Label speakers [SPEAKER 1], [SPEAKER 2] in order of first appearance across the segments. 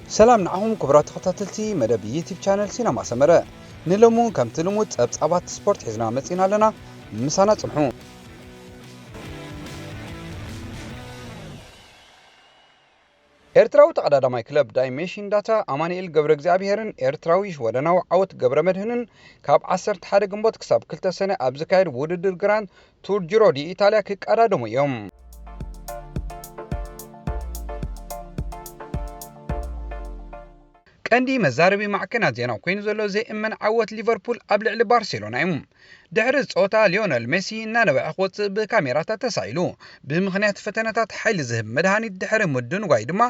[SPEAKER 1] سلام نعم كبرات تخطاتلتي مدب يوتيوب channel سينما سمرة نلمو كم تلمو تابصابات سبورت حزنا متسينا لنا مسانا صمحو ኤርትራዊ ተቀዳዳማይ ክለብ ዳይሜሽን ዳታ አማኑኤል ገብረ እግዚአብሔርን ኤርትራዊ ወደናው ዓወት ገብረ መድህንን ካብ 11 ግንቦት ክሳብ 2 ሰነ ኣብ ዝካየድ ውድድር ግራንድ ቱር ጂሮ ዲ ኢጣልያ ክቀዳደሙ እዮም። ቀንዲ መዛረቢ ማዕከናት ዜና ኮይኑ ዘሎ ዘይእመን ዓወት ሊቨርፑል ኣብ ልዕሊ ባርሴሎና እዩ። ድሕሪ ጾታ ሊዮነል ሜሲ እናነበዐ ክወፅእ ብካሜራታት ተሳኢሉ ብምኽንያት ፈተነታት ሓይሊ ዝህብ መድሃኒት ድሕሪ ምድንጓይ ድማ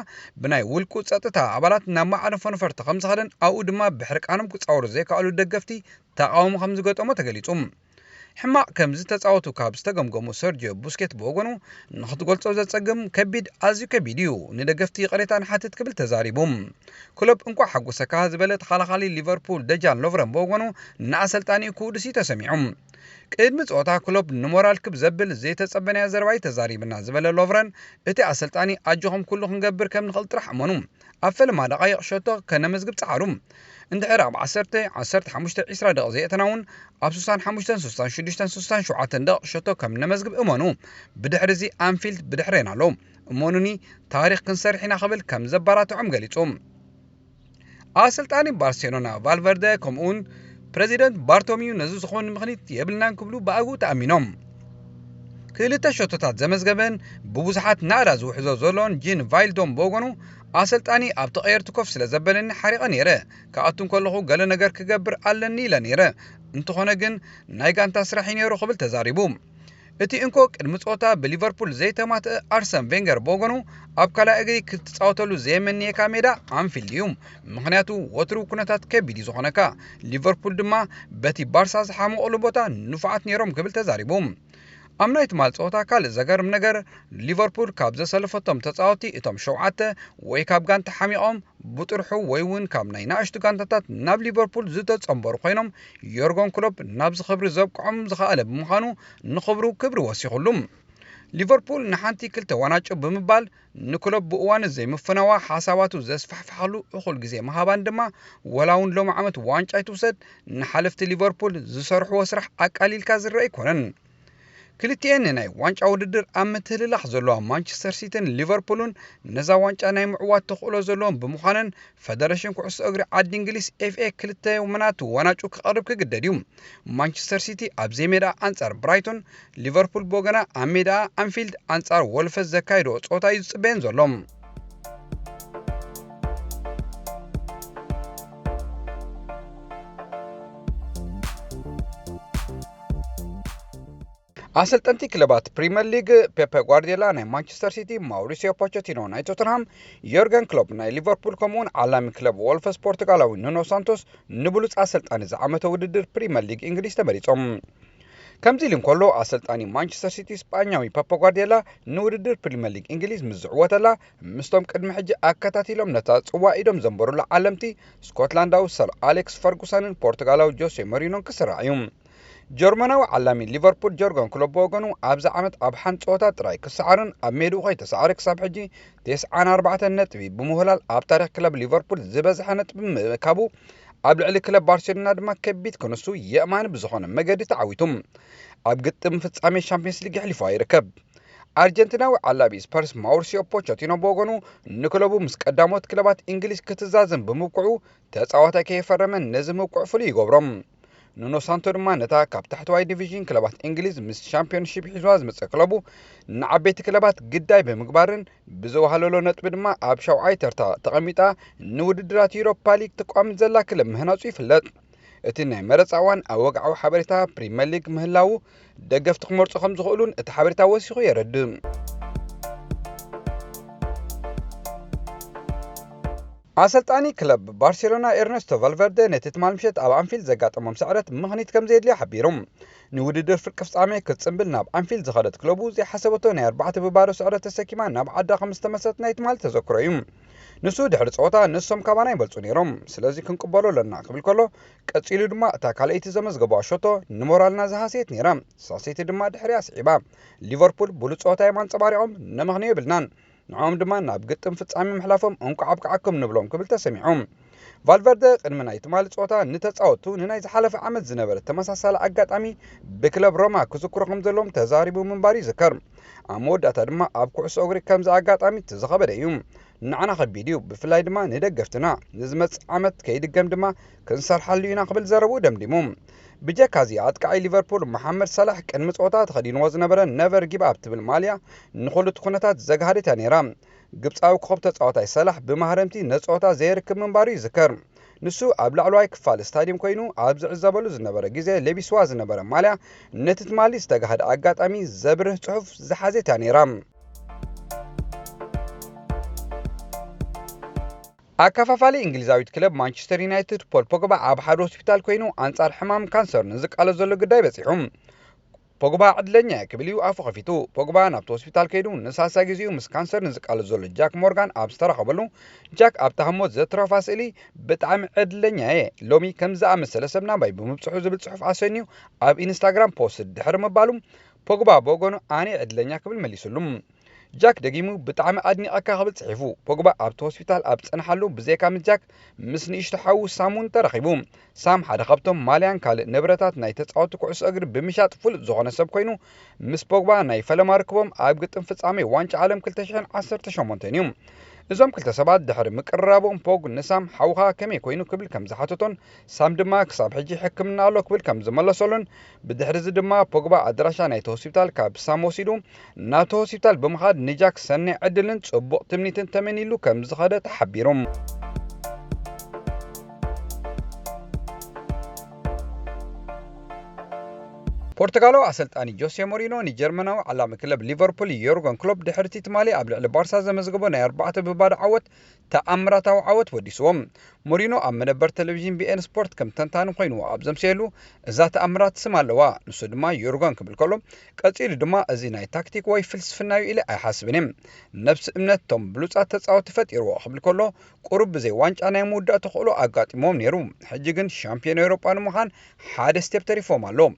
[SPEAKER 1] ብናይ ውልቁ ጸጥታ ኣባላት ናብ ማዕረ ፈንፈርቲ ከም ዝኸደን ኣብኡ ድማ ብሕርቃኖም ክጻወሩ ዘይከኣሉ ደገፍቲ ተቃውሞ ከም ዝገጠሞ ተገሊጹ። ሕማቅ ከም ዝተጻወቱ ካብ ዝተገምገሙ ሰርጂዮ ቡስኬት ብወገኑ ንኽትገልጾ ዘጸግም ከቢድ ኣዝዩ ከቢድ እዩ ንደገፍቲ ቅሬታን ሓትት ክብል ተዛሪቡ። ክለብ እንኳ ሓጎሰካ ዝበለ ተኸላኻሊ ሊቨርፑል ደጃን ሎቭረን ብወገኑ ንኣሰልጣኒኡ ክውድሲ ተሰሚዑ። ቅድሚ ጾታ ክለብ ንሞራል ክብ ዘብል ዘይተጸበነያ ዘረባይ ተዛሪብና ዝበለ ሎቭረን እቲ ኣሰልጣኒ ኣጆኹም ኩሉ ክንገብር ከም ንኽእል ጥራሕ እመኑ ኣብ ፈለማ ደቃይቕ ሸቶ ከነመዝግብ ጸዓሩ። እንድሕር ኣብ 15-20 ደቂቕ ዘየተናውን ኣብ 65-66-67 ደቂቕ ሸቶ ከም ነመዝግብ እመኑ ብድሕሪ እዚ ኣንፊልድ ብድሕሬና ኣሎ እመኑኒ ታሪክ ክንሰርሕ ኢና ክብል ከም ዘባራትዖም ገሊጹ። ኣሰልጣኒ ባርሴሎና ቫልቨርደ ከምኡውን ፕሬዚደንት ባርቶሚዩ ነዚ ዝኾኑ ምኽንያት የብልናን ክብሉ ብኣግኡ ተኣሚኖም። ክልተ ሸቶታት ዘመዝገበን ብብዙሓት ናዕዳ ዝውሕዞ ዘለዎን ጂን ቫይልዶም ብወገኑ ኣሰልጣኒ ኣብ ተቐየርቲ ኮፍ ስለ ዘበለኒ ሓሪቐ ነይረ ካብኣቱን ከለኹ ገለ ነገር ክገብር ኣለኒ ኢለ ነይረ እንትኾነ ግን ናይ ጋንታ ስራሕ ነይሩ ክብል ተዛሪቡ። እቲ እንኮ ቅድሚ ጾታ ብሊቨርፑል ዘይተማትአ ኣርሰን ቬንገር ብወገኑ ኣብ ካልኣይ እግሪ ክትፃወተሉ ዘየመንየካ ሜዳ ኣንፊልድ እዩ ምክንያቱ ወትሩ ኩነታት ከቢድ ዝኾነካ ሊቨርፑል ድማ በቲ ባርሳ ዝሓመቐሉ ቦታ ንፉዓት ነይሮም ክብል ተዛሪቡ። ኣብ ናይ ትማል ጾታ ካልእ ዘገርም ነገር ሊቨርፑል ካብ ዘሰለፈቶም ተጻወቲ እቶም 7 ወይ ካብ ጋንታ ሓሚቖም ብጥርሑ ወይ እውን ካብ ናይ ናእሽቱ ጋንታታት ናብ ሊቨርፑል ዝተጸምበሩ ኮይኖም ዮርገን ክሎፕ ናብ ዝኽብሪ ዘብቅዖም ዝኽኣለ ብምዃኑ ንኽብሩ ክብሪ ወሲኹሉ። ሊቨርፑል ንሓንቲ ክልተ ዋናጮ ብምባል ንክሎብ ብእዋን ዘይምፍነዋ ሓሳባቱ ዘስፋሕፍሓሉ እኹል ግዜ መሃባን ድማ ወላውን ሎሚ ዓመት ዋንጫ ይትውሰድ ንሓለፍቲ ሊቨርፑል ዝሰርሕዎ ስራሕ ኣቃሊልካ ዝረአ ኣይኮነን። ክልቲአን ናይ ዋንጫ ውድድር ኣብ ምትህልላሕ ዘለዋ ማንቸስተር ሲቲን ሊቨርፑልን ነዛ ዋንጫ ናይ ምዕዋት ተኽእሎ ዘለዎም ብምዃነን ፌደሬሽን ኩዕሶ እግሪ ዓዲ እንግሊዝ ኤፍኤ ክልተ ምናቱ ዋናጩ ክቐርብ ክግደድ እዩ። ማንቸስተር ሲቲ ኣብ ሜዳ ኣንጻር ብራይቶን፣ ሊቨርፑል ብወገና ኣብ ሜዳ ኣንፊልድ ኣንጻር ወልፈስ ዘካይዶ ጾታ እዩ ዝጽበየን ዘሎም። ኣሰልጠንቲ ክለባት ፕሪሚየር ሊግ ፔፕ ጓርዲዮላ ናይ ማንቸስተር ሲቲ፣ ማውሪሲዮ ፖቼቲኖ ናይ ቶተንሃም፣ ዮርገን ክሎፕ ናይ ሊቨርፑል ከምኡውን ዓላሚ ክለብ ወልፈስ ፖርቱጋላዊ ኑኖ ሳንቶስ ንብሉፅ ኣሰልጣኒ ዝዓመተ ውድድር ፕሪሚየር ሊግ እንግሊዝ ተመሪፆም። ከምዚ ኢሉ እንከሎ ኣሰልጣኒ ማንቸስተር ሲቲ ስጳኛዊ ፔፕ ጓርዲዮላ ንውድድር ፕሪሚየር ሊግ እንግሊዝ ምስ ዝዕወተላ ምስቶም ቅድሚ ሕጂ ኣከታቲሎም ነታ ጽዋዕ ኢዶም ዘንበሩላ ዓለምቲ ስኮትላንዳዊ ሰር ኣሌክስ ፈርጉሰንን ፖርቱጋላዊ ጆሴ ሞሪኖን ክስራዕ እዩ። ጀርመናዊ ዓላሚ ሊቨርፑል ጆርገን ክሎፕ ብወገኑ ኣብዚ ዓመት ኣብ ሓንቲ ጸወታ ጥራይ ክሰዓርን ኣብ ሜድኡ ከይተሰዓረ ክሳብ ሕጂ 94 ነጥቢ ብምህላል ኣብ ታሪክ ክለብ ሊቨርፑል ዝበዝሐ ነጥቢ ምእካቡ ኣብ ልዕሊ ክለብ ባርሴሎና ድማ ከቢድ ክንሱ የእማኒ ብዝኾነ መገዲ ተዓዊቱ ኣብ ግጥም ፍጻሜ ሻምፒየንስ ሊግ ይሕልፎ ይርከብ። ኣርጀንቲናዊ ዓላቢ ስፐርስ ማውሪሲዮ ፖቼቲኖ ብወገኑ ንክለቡ ምስ ቀዳሞት ክለባት እንግሊዝ ክትዛዘም ብምብቅዑ ተጻዋታይ ከየፈረመን ነዚ ምብቅዕ ፍሉይ ይገብሮም። ኑኖ ሳንቶ ድማ ነታ ካብ ታሕተዋይ ዲቪዥን ክለባት እንግሊዝ ምስ ሻምፒዮንሺፕ ሒዝዋ ዝመጽእ ክለቡ ንዓበይቲ ክለባት ግዳይ ብምግባርን ብዝወሃለሎ ነጥቢ ድማ ኣብ 7ይ ተርታ ተቐሚጣ ንውድድራት ዩሮፓ ሊግ ተቋሚ ዘላ ክለብ ምህናፁ ይፍለጥ። እቲ ናይ መረፃ እዋን ኣብ ወግዓዊ ሓበሬታ ፕሪሚየር ሊግ ምህላው ደገፍቲ ክመርፁ ከም ዝኽእሉን እቲ ሓበሬታ ወሲኹ የረድእ። ኣሰልጣኒ ክለብ ባርሴሎና ኤርኔስቶ ቫልቨርደ ነቲ ትማል ምሸት ኣብ ኣንፊልድ ዘጋጠሞም ስዕረት ምኽኒት ከም ዘየድልያ ሓቢሮም ንውድድር ፍርቂ ፍጻሜ ክትጽምብል ናብ ኣንፊልድ ዝኸደት ክለቡ ዘይሓሰበቶ ናይ 4 ብባዶ ስዕረት ተሰኪማ ናብ ዓዳ ከም ዝተመሰት ናይ ትማል ተዘክሮ እዩ። ንሱ ድሕሪ ጸወታ ንሶም ካባና ይበልጹ ነይሮም ስለዚ ክንቅበሎ ኣለና ክብል ከሎ ቀጺሉ ድማ እታ ካልአይቲ ዘመዝገባ ሸቶ ንሞራልና ዝሃሰየት ነይራ ሳሴቲ ድማ ድሕሪያ ስዒባ ሊቨርፑል ብሉፅ ጸወታ የማንጸባሪቖም ነምኽንዮ ይብልናን ንعኦም ድማ ናብ ግጥም ፍጻሜ ምሕላፎም እንቋዕ ኣብቅዓኩም ንብሎም ክብል ተሰሚዖም ቫልቨርደ ቅድሚ ናይ ትማሊ ጾታ ንተጻወቱ ንናይ ዝሓለፈ ዓመት ዝነበረ ተመሳሳሊ ኣጋጣሚ ብክለብ ሮማ ክዝክሮ ከም ዘለዎም ተዛሪቡ ምንባር ይዝከር ኣብ መወዳእታ ድማ ኣብ ኩዕሶ እግሪ ከምዚ ኣጋጣሚ ተዘኸበደ እዩ ንዓና ከቢድ እዩ ብፍላይ ድማ ንደገፍትና ንዝመጽእ ዓመት ከይድገም ድማ ክንሰርሓሉ ኢና ክብል ዘረቡ ደምዲሙ ብጀካዚ ኣጥቃዒ ሊቨርፑል መሐመድ ሰላሕ ቅድሚ ጾታ ተኸዲንዎ ዝነበረ ነቨር ጊቭ ኣፕ ትብል ማልያ ንኹልቱ ኩነታት ዘጋሃደት እያ ነይራ ግብፃዊ ኮኸብ ተጻዋታይ ሰላሕ ብማህረምቲ ነጾታ ዘይርክብ ምንባሩ ይዝከር ንሱ ኣብ ላዕለዋይ ክፋል ስታዲየም ኮይኑ ኣብ ዝዕዘበሉ ዝነበረ ግዜ ለቢስዋ ዝነበረ ማልያ ነቲ ትማሊ ዝተጋሃደ ኣጋጣሚ ዘብርህ ጽሑፍ ዝሓዘት እያ ነይራ ኣከፋፋሊ እንግሊዛዊት ክለብ ማንቸስተር ዩናይትድ ፖል ፖግባ ኣብ ሓደ ሆስፒታል ኮይኑ ኣንጻር ሕማም ካንሰር ንዝቃለስ ዘሎ ጉዳይ በፂሑ ፖግባ ዕድለኛ ክብል እዩ ኣፉ ከፊቱ ፖግባ ናብቲ ሆስፒታል ከይዱ ንሳሳ ግዚኡ ምስ ካንሰር ንዝቃለስ ዘሎ ጃክ ሞርጋን ኣብ ዝተረኸበሉ ጃክ ኣብ ተሃሞት ዘትረፋ ስእሊ ብጣዕሚ ዕድለኛ እየ ሎሚ ከምዚ ኣመሰለ ሰብ ናባይ ብምብፅሑ ዝብል ጽሑፍ ኣሰኒዩ ኣብ ኢንስታግራም ፖስት ድሕሪ ምባሉ ፖግባ በጎኑ ኣነ ዕድለኛ ክብል መሊሱሉ ጃክ ደጊሙ ብጣዕሚ ኣድኒቐካ ክብል ጽሒፉ ፖግባ ኣብቲ ሆስፒታል ኣብ ጽንሓሉ ብዘይካ ጃክ ምስ ንእሽቶ ሓዉ ሳሙን ተረኺቡ ሳም ሓደ ካብቶም ማልያን ካልእ ንብረታት ናይ ተጻወቲ ኩዕሶ እግሪ ብምሻጥ ፍሉጥ ዝኾነ ሰብ ኮይኑ ምስ ፖግባ ናይ ፈለማ ርክቦም ኣብ ግጥም ፍጻሜ ዋንጫ ዓለም 2018 እዩ እዞም ክልተ ሰባት ድሕሪ ምቅራቦም ፖግ ንሳም ሓውኻ ከመይ ኮይኑ ክብል ከም ዝሓተቶን ሳም ድማ ክሳብ ሕጂ ሕክምና ኣሎ ክብል ከም ዝመለሰሉን ብድሕሪዚ ድማ ፖግባ ኣድራሻ ናይቲ ሆስፒታል ካብ ሳም ወሲዱ ናብቲ ሆስፒታል ብምኻድ ንጃክ ሰናይ ዕድልን ጽቡቕ ትምኒትን ተመኒሉ ከም ዝኸደ ተሓቢሩ ፖርቱጋላዊ ኣሰልጣኒ ጆሴ ሞሪኖ ንጀርመናዊ ዓላሚ ክለብ ሊቨርፑል ዮርገን ክሎፕ ድሕርቲ ትማሊ ኣብ ልዕሊ ባርሳ ዘመዝግቦ ናይ 4 ብባዶ ዓወት ተኣምራታዊ ዓወት ወዲስዎም ሞሪኖ ኣብ መደበር ቴሌቪዥን ቢኤን ስፖርት ከም ተንታኒ ኮይኑ ኣብ ዘምስየሉ እዛ ተኣምራት ስም ኣለዋ ንሱ ድማ ዮርገን ክብል ከሎ ቀፂሉ ድማ እዚ ናይ ታክቲክ ወይ ፍልስፍናዊ ኢለ ኣይሓስብን ነብሲ እምነት ቶም ብሉጻት ተጻወቲ ፈጢርዎ ክብል ከሎ ቁሩብ ብዘይ ዋንጫ ናይ ምውዳእ ተኽእሎ ኣጋጢሞም ነይሩ ሕጂ ግን ሻምፒዮን ኤውሮጳ ንምዃን ሓደ ስቴፕ ተሪፎም ኣሎ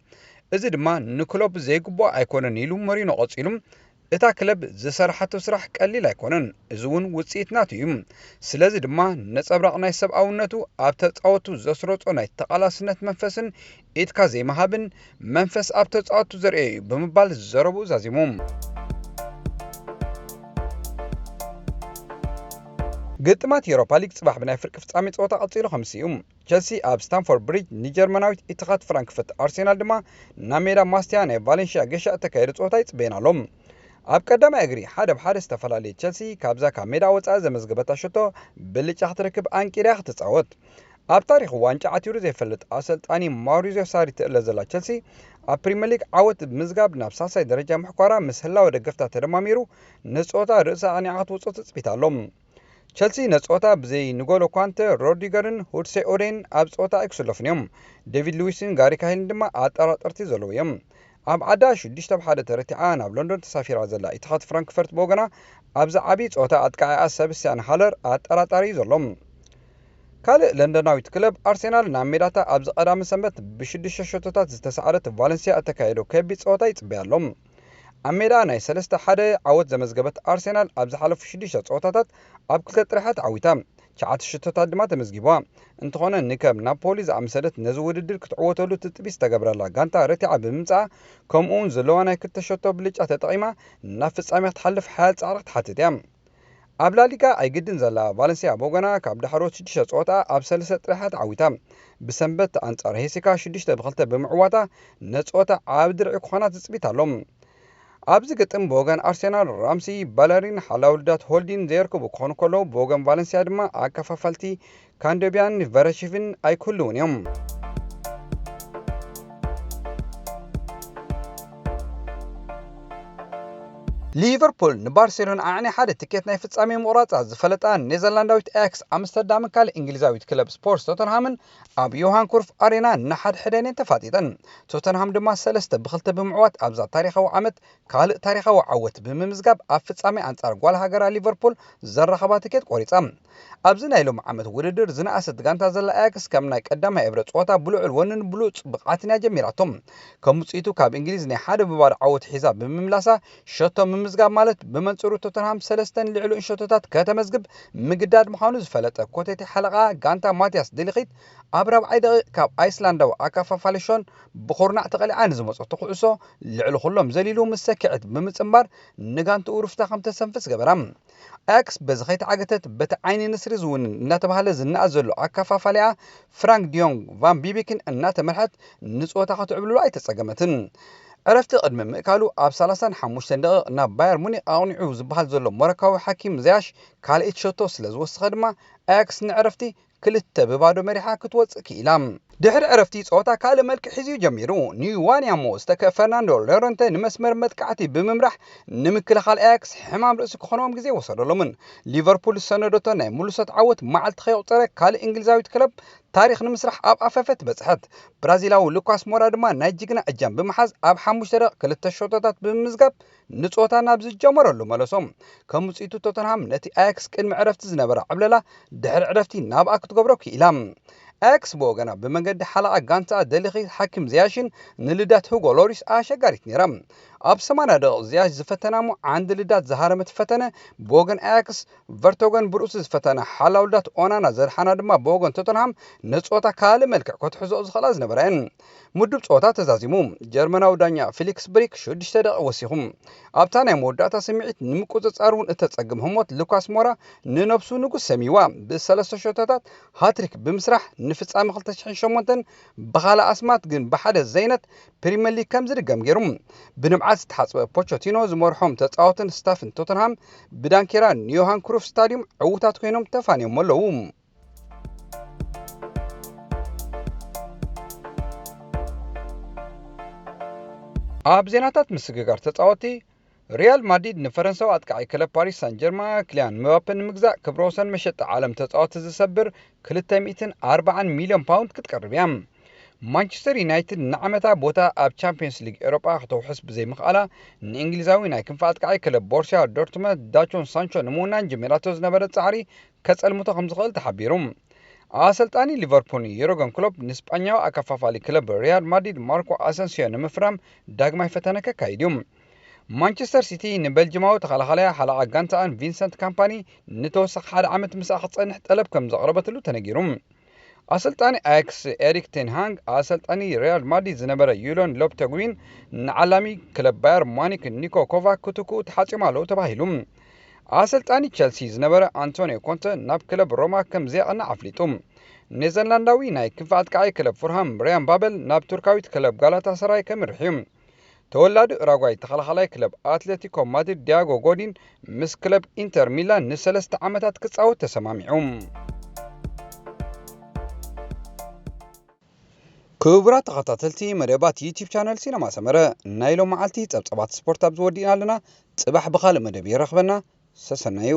[SPEAKER 1] እዚ ድማ ንክሎብ ዘይግባእ ኣይኮነን ኢሉ ሞሪኖ ቀፂሉ እታ ክለብ ዝሰርሓቶ ስራሕ ቀሊል ኣይኮነን እዚ እውን ውጽኢት ናቱ እዩ ስለዚ ድማ ነጸብራቕ ናይ ሰብኣውነቱ ኣብ ተጻወቱ ዘስረጾ ናይ ተቓላስነት መንፈስን ኢትካ ዘይመሃብን መንፈስ ኣብ ተጻወቱ ዘርኤ እዩ ብምባል ዘረቡ ዛዚሞም ግጥማት ዩሮፓ ሊግ ጽባሕ ብናይ ፍርቂ ፍጻሜ ጸወታ ቀፂሉ ከምሲ እዩ ቸልሲ ኣብ ስታንፎርድ ብሪጅ ንጀርመናዊት ኢትኻድ ፍራንክፈርት ኣርሴናል ድማ ናብ ሜዳ ማስትያ ናይ ቫሌንሺያ ገሻ ተካይደ ጸወታ ይጽበየናሎም ኣብ ቀዳማይ እግሪ ሓደ ብሓደ ዝተፈላለየ ቸልሲ ካብዛ ካብ ሜዳ ወጻኢ ዘመዝገበታ ሸቶ ብልጫ ክትረክብ አንቂርያ ክትጻወት ኣብ ታሪክ ዋንጫ ዓቲሩ ዘይፈልጥ ኣሰልጣኒ ማውሪዚዮ ሳሪ ትእለ ዘላ ቸልሲ ኣብ ፕሪምየር ሊግ ዓወት ምዝጋብ ናብ ሳሳይ ደረጃ ምሕኳራ ምስ ህላወ ደገፍታ ተደማሚሩ ንጸወታ ርእሰ ኣኒዓ ክትወጽኦ ትጽቢት ኣሎም ቸልሲ ነጸወታ ብዘይ ንጎሎ ኳንተ ሮድሪገርን ሁድሴ ኦዴን ኣብ ጸወታ ኣይክስለፉን እዮም ዴቪድ ሉዊስን ጋሪ ካሂልን ድማ ኣጠራጠርቲ ዘለዉ እዮም ኣብ ዓዳ 6-1 ተረቲዓ ናብ ሎንዶን ተሳፊራ ዘላ ኢትኻድ ፍራንክፈርት ብወገና ኣብዚ ዓብዪ ጸወታ ኣጥቃዒኣ ሰብስቲያን ሃለር ኣጠራጣሪ ዘሎም ካልእ ለንደናዊት ክለብ ኣርሴናል ናብ ሜዳታ ኣብዚ ቀዳሚ ሰንበት ብ6 ሸቶታት ዝተሰዓረት ቫለንሲያ እተካየዶ ከቢድ ጸወታ ይጽበያ ኣሎም ኣብ ሜዳ ናይ 3-1 ዓወት ዘመዝገበት ኣርሴናል ኣብ ዝሓለፉ 6 ጸወታታት ኣብ 2 ጥራሓት ዓዊታ 9 ሸቶታት ድማ ተመዝጊብዋ እንተኾነ ንከም ናፖሊ ዝኣመሰለት ነዚ ውድድር ክትዕወተሉ ትጥቢስ ተገብረላ ጋንታ ረቲዓ ብምምጻእ ከምኡውን ዘለዋ ናይ 2 ሸቶ ብልጫ ተጠቒማ ናብ ፍጻሜ ክትሓልፍ ሓያል ጻዕሪ ትሓትት እያ ኣብ ላሊጋ ኣይግድን ዘላ ቫለንሲያ ብወገና ካብ ዳሕሮት 6 ጸወታ ኣብ 3 ጥራሓት ዓዊታ ብሰንበት ኣንጻር ሄሲካ 6-2 ብምዕዋታ ነጸወታ ኣብ ድርዒ ክኾና ትጽቢት ኣሎም ኣብዚ ግጥም ብወገን ኣርሴናል ራምሲ ባለሪን ሓላውልዳት ሆልዲን ዘይርከቡ ክኾኑ ከለዉ ብወገን ቫለንሲያ ድማ ኣከፋፈልቲ ካንዶቢያን ቨረሽቭን ኣይክህልውን እዮም ሊቨርፑል ንባርሴሎና ኣዕኒ ሓደ ትኬት ናይ ፍጻሜ ምቑራጽ ዝፈለጣ ኔዘርላንዳዊት ኣያክስ ኣምስተርዳም ካልእ እንግሊዛዊት ክለብ ስፖርትስ ቶተንሃምን ኣብ ዮሃን ክሩፍ ኣሬና ንሓድሕደን ተፋጢጠን ቶተንሃም ድማ 3-2 ብምዕዋት ኣብዛ ታሪኻዊ ዓመት ካልእ ታሪኻዊ ዓወት ብምምዝጋብ ኣብ ፍጻሜ ኣንጻር ጓል ሃገራ ሊቨርፑል ዘራኸባ ትኬት ቆሪጻ ኣብዚ ናይ ሎም ዓመት ውድድር ዝነኣሰት ጋንታ ዘላ ኣያክስ ከም ናይ ቀዳማይ እብረ ጸወታ ብልዑል ወንን ብሉጽ ብቕዓትን ጀሚራቶም ከም ውጽኢቱ ካብ እንግሊዝ ናይ 1 ብባዶ ዓወት ሒዛ ብምምላሳ ሸቶ ብምዝጋብ ማለት ብመንጽሩ ቶተንሃም 3 ልዕሉ እንሸቶታት ከተመዝግብ ምግዳድ ምዃኑ ዝፈለጠ ኮቴቴ ሓለቓ ጋንታ ማቲያስ ደሊኺት ኣብ 4 ደቂቕ ካብ ኣይስላንዳዊ ኣካፋፋለሾን ብኹርናዕ ተቐሊዓ ንዝመጸቶ ኩዕሶ ልዕሊ ኩሎም ዘሊሉ ምስ ሰኪዕት ብምጽምባር ንጋንትኡ ርፍታ ከም ተሰንፍስ ገበራ ኣያክስ በዚ ከይተዓገተት በቲ ዓይኒ ንስሪ ዝውንን እናተባህለ ዝነኣ ዘሎ ኣካፋፋልያ ፍራንክ ዲዮንግ ቫን ቢቤክን እናተመርሐት ንጾታ ክትዕብልሉ ኣይተጸገመትን ዕረፍቲ ቅድሚ ምእካሉ ኣብ 35 ደቂቕ ናብ ባየር ሙኒክ ኣቕኒዑ ዝበሃል ዘሎ ሞሮካዊ ሓኪም ዘያሽ ካልእት ሸቶ ስለ ዝወሰኸ ድማ ኣያክስ ንዕረፍቲ 2-0 መሪሓ ክትወፅእ ክኢላ ድሕሪ ዕረፍቲ ጾታ ካልእ መልክዕ ሒዙ ጀሚሩ ኒዋንያሞ ዝተከ ፈርናንዶ ሎረንቴ ንመስመር መጥቃዕቲ ብምምራሕ ንምክልኻል ኣያክስ ሕማም ርእሲ ክኾኖም ግዜ ወሰደሎምን ሊቨርፑል ሰነዶቶ ናይ ሙሉሰት ዓወት መዓልቲ ከይቁፀረ ካልእ እንግሊዛዊት ክለብ ታሪክ ንምስራሕ ኣብ ኣፈፈት በጽሐት ብራዚላዊ ሉካስ ሞራ ድማ ናይ ጅግና እጃም ብምሓዝ ኣብ 5 ደቂቕ 2 ሾቶታት ብምዝጋብ ንጾታ ናብ ዝጀመረሉ መለሶም ከም ውጽኢቱ ቶተንሃም ነቲ ኣያክስ ቅድሚ ዕረፍቲ ዝነበረ ዕብለላ ድሕሪ ዕረፍቲ ናብኣ ክትገብሮ ክኢላ ኣያክስ ብወገና ብመንገዲ ሓለቓ ጋንታ ደሊኺ ሓኪም ዝያሽን ንልዳት ሁጎ ሎሪስ ኣሸጋሪት ነይራ ኣብ 80 ደቂቕ ዝያሽ ዝፈተናሙ ዓንዲ ልዳት ዝሃረመት ፈተነ ብወገን ኣያክስ ቨርቶገን ብርእሱ ዝፈተነ ሓላውልዳት ኦናና ዘድሓና ድማ ብወገን ቶተንሃም ነጾታ ካልእ መልክዕ ክትሕዝኦ ዝኽእላ ዝነበረን ምድብ ጾታ ተዛዚሙ ጀርመናዊ ዳኛ ፊሊክስ ብሪክ 6 ደቂቕ ወሲኹም ኣብታ ናይ መወዳእታ ስምዒት ንምቁፅጻር እውን እተጸግም ህሞት ሉካስ ሞራ ንነብሱ ንጉስ ሰሚዋ ብ3 ሾቶታት ሃትሪክ ብምስራሕ ንፍጻሚ 2008 ብኻልእ ኣስማት ግን ብሓደ ዘይነት ፕሪምየር ሊግ ከም ዝድገም ገይሩ ብንምዓት ዝተሓጽበ ፖቾቲኖ ዝመርሖም ተጻወትን ስታፍን ቶተንሃም ብዳንኬራ ኒዮሃን ክሩፍ ስታዲየም ዕውታት ኮይኖም ተፋንዮም ኣለዉ ኣብ ዜናታት ምስግጋር ተጻወቲ ሪያል ማድሪድ ንፈረንሳዊ ኣጥቃዒ ክለብ ፓሪስ ሳን ጀርማን ክሊያን ምባፔ ንምግዛእ ክብረ ወሰን መሸጣ ዓለም ተጻወቲ ዝሰብር 240 ሚልዮን ፓውንድ ክትቀርብ እያ ማንቸስተር ዩናይትድ ንዓመታ ቦታ ኣብ ቻምፒየንስ ሊግ ኤውሮጳ ክትውሕስ ብዘይምኽኣላ ንእንግሊዛዊ ናይ ክንፊ ኣጥቃዒ ክለብ ቦርሲያ ዶርትመንድ ዳቾን ሳንቾ ንምውናን ጀሚራቶ ዝነበረ ጻዕሪ ከጸልምቶ ከም ዝኽእል ተሓቢሩ ኣሰልጣኒ ሊቨርፑል ዩርገን ክሎፕ ንስጳኛዊ ኣከፋፋሊ ክለብ ሪያል ማድሪድ ማርኮ አሰንሲዮ ንምፍራም ዳግማይ ፈተነ ከካይድ እዩ ማንቸስተር ሲቲ ንቤልጅማዊ ተኸላኻላይ ሓለቓ ጋንታኣን ቪንሰንት ካምፓኒ ንተወሳኺ 1 ዓመት ምስኣ ክትጸንሕ ጠለብ ከም ዘቕረበትሉ ተነጊሩ ኣሰልጣኒ ኣያክስ ኤሪክ ቴን ሃግ ኣሰልጣኒ ሪያል ማድሪድ ዝነበረ ዩሎን ሎፕቴጉዊን ንዓላሚ ክለብ ባየር ሙኒክ ኒኮ ኮቫክ ክትኩኡ ተሓጺሙ ኣለዉ ተባሂሉ ኣሰልጣኒ ቸልሲ ዝነበረ አንቶኒዮ ኮንተ ናብ ክለብ ሮማ ከም ዘቕና ኣፍሊጡ ኔዘርላንዳዊ ናይ ክንፊ ኣጥቃዒ ክለብ ፉርሃም ብራያን ባበል ናብ ቱርካዊት ክለብ ጋላታ ሰራይ ከምርሕዩ ተወላዲ ኡራጓይ ተኸላኻላይ ክለብ አትሌቲኮ ማድሪድ ዲያጎ ጎዲን ምስ ክለብ ኢንተር ሚላን ን3 ዓመታት ክጻወት ተሰማሚዑ ክቡራት ተኸታተልቲ መደባት ዩቲዩብ ቻነል ሲነማ ሰመረ ናይሎም መዓልቲ ጸብጸባት ስፖርት ኣብ ዝወዲእና ኣለና ጽባሕ ብኻልእ መደብ ይረኽበና ሰሰናዩ